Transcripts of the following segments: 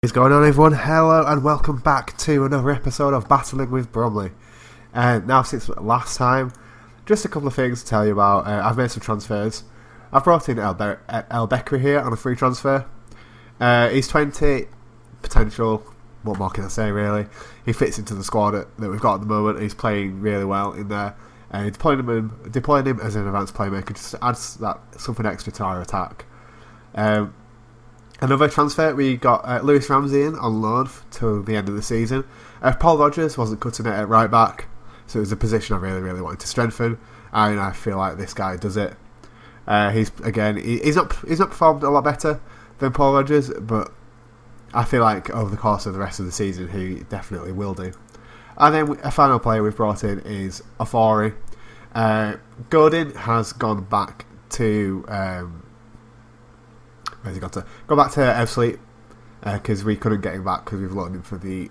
What's going on, everyone? Hello and welcome back to another episode of Battling with Bromley. Now, since last time, just a couple of things to tell you about. I've made some transfers. I've brought in El Bekri here on a free transfer. He's 20, potential. What more can I say, really? He fits into the squad that we've got at the moment. He's playing really well in there. Deploying him as an advanced playmaker just adds that something extra to our attack. Another transfer, we got Lewis Ramsey in on loan till the end of the season. Paul Rogers wasn't cutting it at right back, so it was a position I really wanted to strengthen, and I feel like this guy does it. He's not performed a lot better than Paul Rogers, but I feel like over the course of the rest of the season he definitely will do. And then a final player we've brought in is Afori. Godin has gone back to where's he got to? Go back to Ebbsfleet because we couldn't get him back because we've loaned him for the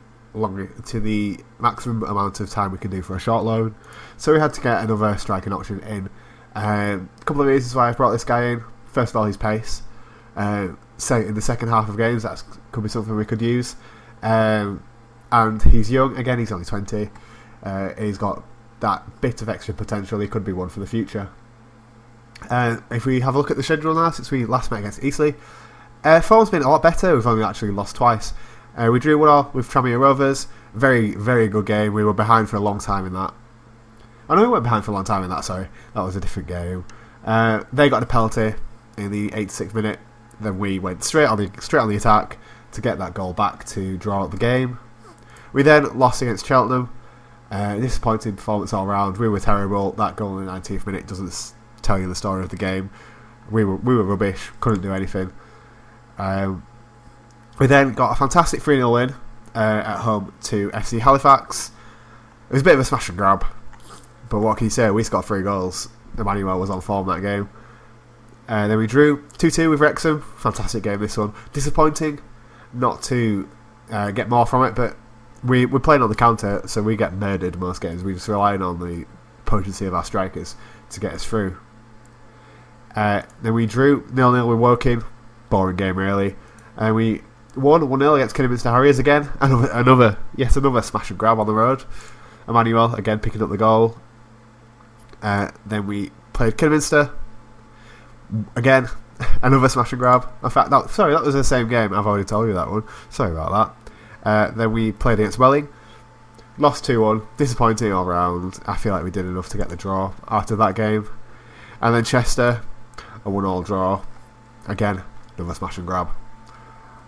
maximum amount of time we can do for a short loan. So we had to get another striking option in. A couple of reasons why I brought this guy in. First of all, his pace. So in the second half of games, that could be something we could use. And he's young. Again, he's only 20. He's got that bit of extra potential. He could be one for the future. If we have a look at the schedule now, since we last met against Eastleigh, form's been a lot better. We've only actually lost twice. We drew 1-1 with Tranmere Rovers. Very good game. We were behind for a long time in that. I know we weren't behind for a long time in that, sorry. That was a different game. They got a penalty in the 86th minute. Then we went straight on the attack to get that goal back to draw out the game. We then lost against Cheltenham. Disappointing performance all round. We were terrible. That goal in the 19th minute doesn't tell you the story of the game. We were rubbish, couldn't do anything. We then got a fantastic 3-0 win at home to FC Halifax. It was a bit of a smash and grab, but what can you say? We scored 3 goals. Emmanuel was on form that game. Then we drew 2-2 with Wrexham. Fantastic game, this one. Disappointing not to get more from it, but we're playing on the counter, so we get murdered most games. We're just relying on the potency of our strikers to get us through. Then we drew 0-0 with Woking. Boring game, really. And we won 1-0 against Kidderminster Harriers again. Another smash and grab on the road. Emmanuel again picking up the goal. Then we played Kidderminster. Again, another smash and grab. In fact, that was the same game. I've already told you that one. Sorry about that. Then we played against Welling. Lost 2-1. Disappointing all round. I feel like we did enough to get the draw out of that game. And then Chester, a 1-1 draw. Again, another smash and grab.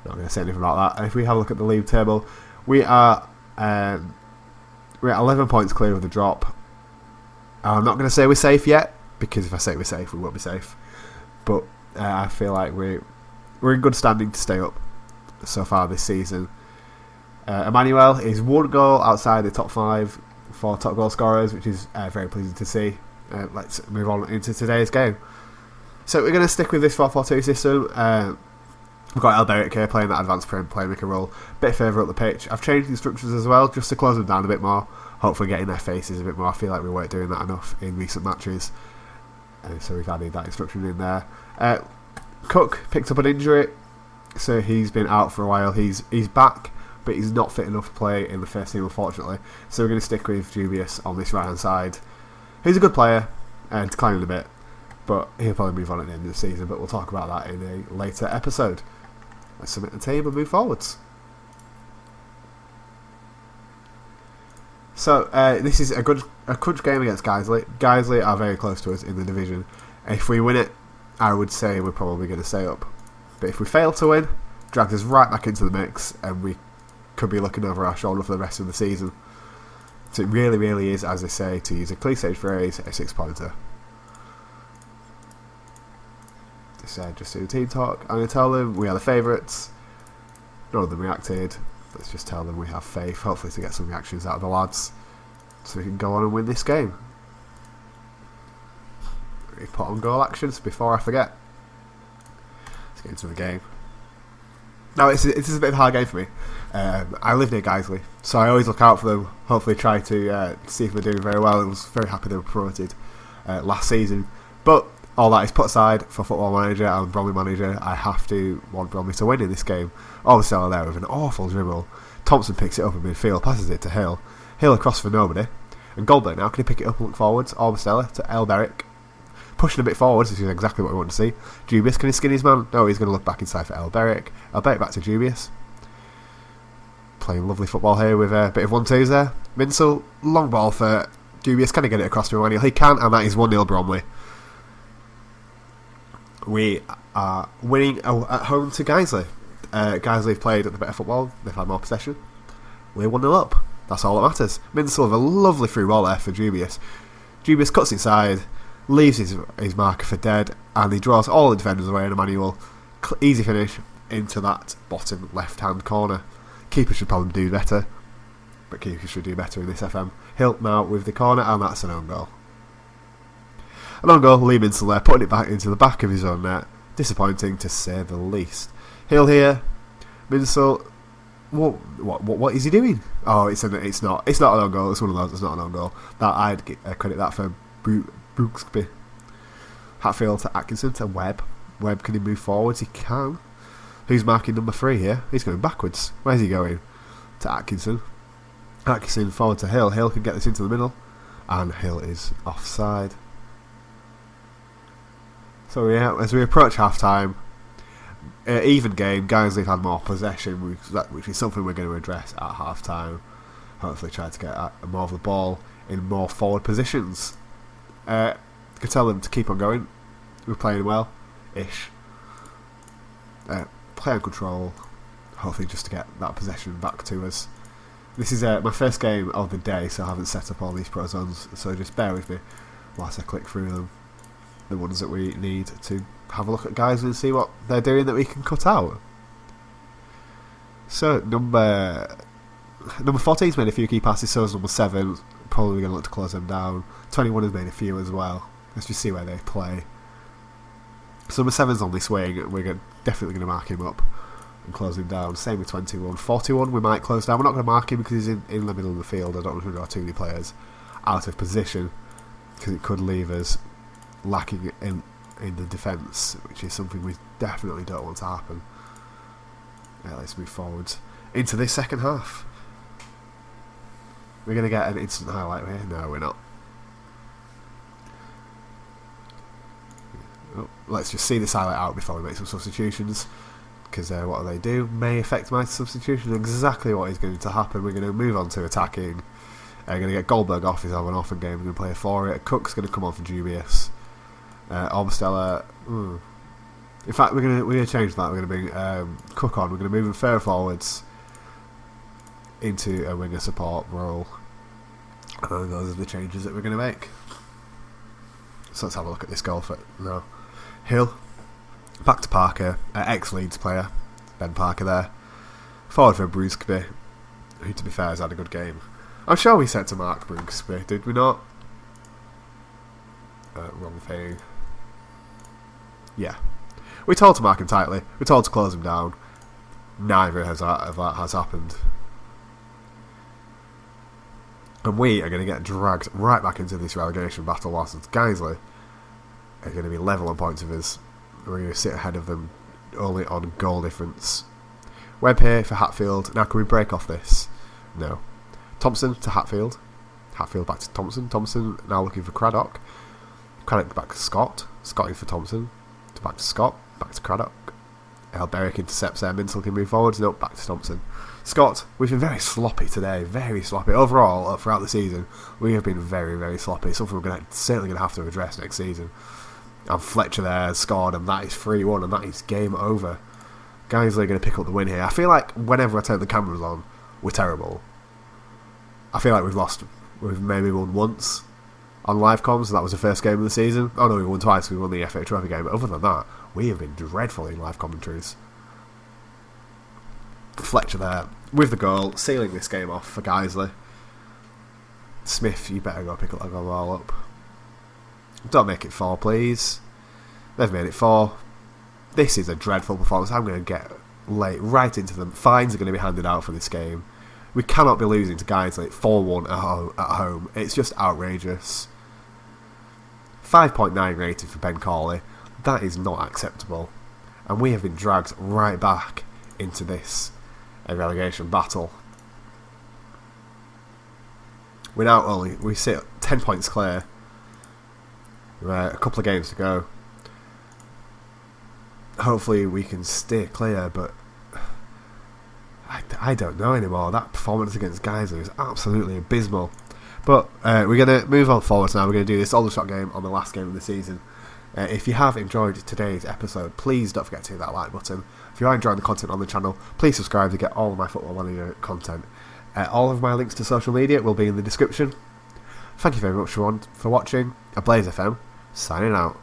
Not going to say anything about that. And if we have a look at the league table, we're at 11 points clear of the drop. I'm not going to say we're safe yet, because if I say we're safe, we won't be safe. But I feel like we're in good standing to stay up so far this season. Emmanuel is 1 goal outside the top 5 for top goal scorers, which is very pleasing to see. Let's move on into today's game. So we're going to stick with this 4-4-2 system. We've got El Bekri here playing that advanced playmaker role, bit further up the pitch. I've changed the instructions as well, just to close them down a bit more, hopefully getting their faces a bit more. I feel like we weren't doing that enough in recent matches, so we've added that instruction in there. Cook picked up an injury, so he's been out for a while. He's back, but he's not fit enough to play in the first team, unfortunately. So we're going to stick with Dubious on this right hand side. He's a good player, declining a bit, but he'll probably move on at the end of the season, but we'll talk about that in a later episode. Let's submit the team and move forwards. So this is a crunch game against Guiseley. Guiseley are very close to us in the division. If we win it, I would say we're probably going to stay up. But if we fail to win, drags us right back into the mix, and we could be looking over our shoulder for the rest of the season. So it really is, as I say, to use a cliche phrase, a 6-pointer. Just do the team talk. I'm going to tell them we are the favourites. None of them reacted. Let's just tell them we have faith, hopefully to get some reactions out of the lads, so we can go on and win this game. We put on goal actions before I forget. Let's get into the game. Now, it's a bit of a hard game for me. I live near Guiseley, so I always look out for them, hopefully try to see if they're doing very well. I was very happy they were promoted last season. But all that is put aside for Football Manager and Bromley Manager. I have to want Bromley to win in this game. Obersteller there with an awful dribble. Thompson picks it up in midfield, passes it to Hill. Hill across for nobody. And Goldberg now, can he pick it up and look forwards? Obersteller to Elberic. Pushing a bit forwards, this is exactly what we want to see. Dubious, can he skin his man? No, he's going to look back inside for Elberic. Elberic back to Dubious. Playing lovely football here with a bit of 1-2s there. Minsel, long ball for Dubious. Can he get it across to Emmanuel? He can, and that is 1-0 Bromley. We are winning at home to Guiseley. Guiseley have played at the better football. They've had more possession. We're 1-0 up. That's all that matters. Minsel with a lovely through ball there for Dubious. Dubious cuts inside, leaves his marker for dead, and he draws all the defenders away in Emmanuel. Easy finish into that bottom left-hand corner. Keeper should probably do better, but keeper should do better in this FM. Hill now with the corner, and that's an own goal. An own goal, Lee Minsel there, putting it back into the back of his own net. Disappointing to say the least. Hill here, Minsel. What is he doing? Oh, it's not an own goal. It's one of those. It's not an own goal. That I'd credit that for Brooksby. Hatfield to Atkinson to Webb. Webb, can he move forwards? He can. Who's marking number 3 here? He's going backwards. Where's he going? To Atkinson. Atkinson forward to Hill. Hill can get this into the middle, and Hill is offside. So yeah, as we approach half time, even game, Guiseley have had more possession, which is something we're going to address at half time. Hopefully try to get more of the ball in more forward positions. Could tell them to keep on going. We're playing well-ish. Play on control, hopefully just to get that possession back to us. This is my first game of the day, so I haven't set up all these pro zones, so just bear with me whilst I click through them. The ones that we need to have a look at guys and see what they're doing that we can cut out. So number 14's made a few key passes, so is number 7. Probably going to look to close them down. 21 has made a few as well. Let's just see where they play. So number 7's on this wing. We're definitely going to mark him up and close him down. Same with 21. 41 we might close down. We're not going to mark him because he's in the middle of the field. I don't know if we've got too many players out of position, because it could leave us lacking in the defence, which is something we definitely don't want to happen. Let's move forwards into this second half. We're going to get an instant highlight here. No, we're not. Let's just see this highlight out before we make some substitutions, because what they do may affect my substitution. Exactly what is going to happen. We're going to move on to attacking. We're going to get Goldberg off. He's having an off game. We're going to play for it. Cook's going to come on for Dubious. Obersteller. In fact, we're going to change that. We're going to bring Cook on. We're going to move him further forwards into a winger support role. And those are the changes that we're going to make. So let's have a look at this goal for now. Hill back to Parker, ex-Leeds player Ben Parker there. Forward for Brooksby, who to be fair has had a good game. I'm sure we said to mark Brooksby, did we not? Wrong thing. Yeah. We told to mark him tightly. We told to close him down. Neither of that has happened. And we are going to get dragged right back into this relegation battle whilst Guiseley are going to be level on points with us. We're going to sit ahead of them only on goal difference. Webb here for Hatfield. Now can we break off this? No. Thompson to Hatfield. Hatfield back to Thompson. Thompson now looking for Craddock. Craddock back to Scott. Scott in for Thompson. Back to Scott. Back to Craddock. Elberic intercepts there. Minsel can move forwards. Nope, back to Thompson. Scott, we've been very sloppy today. Very sloppy. Overall, throughout the season, we have been very, very sloppy. Something we're certainly going to have to address next season. And Fletcher there scored, and that is 3-1, and that is game over. Guiseley are going to pick up the win here. I feel like whenever I turn the cameras on, we're terrible. I feel like we've lost. We've maybe won once on live comms, and that was the first game of the season. Oh no, we won twice. We won the FA Trophy game. But other than that, we have been dreadful in live commentaries. Fletcher there with the goal, sealing this game off for Guiseley. Smith, you better go pick up that goal up. Don't make it 4, please. They've made it 4. This is a dreadful performance. I'm going to get late right into them. Fines are going to be handed out for this game. We cannot be losing to Guiseley 4-1 at home. It's just outrageous. 5.9 rated for Ben Corley. That is not acceptable. And we have been dragged right back into this relegation battle. We sit 10 points clear. A couple of games to go. Hopefully we can stay clear, but I don't know anymore. That performance against Geyser is absolutely abysmal. But we're going to move on forward now. We're going to do this Aldershot game on the last game of the season. If you have enjoyed today's episode, please don't forget to hit that like button. If you are enjoying the content on the channel, please subscribe to get all of my Football Manager content. All of my links to social media will be in the description. Thank you very much for watching. A Blaze FM, signing out.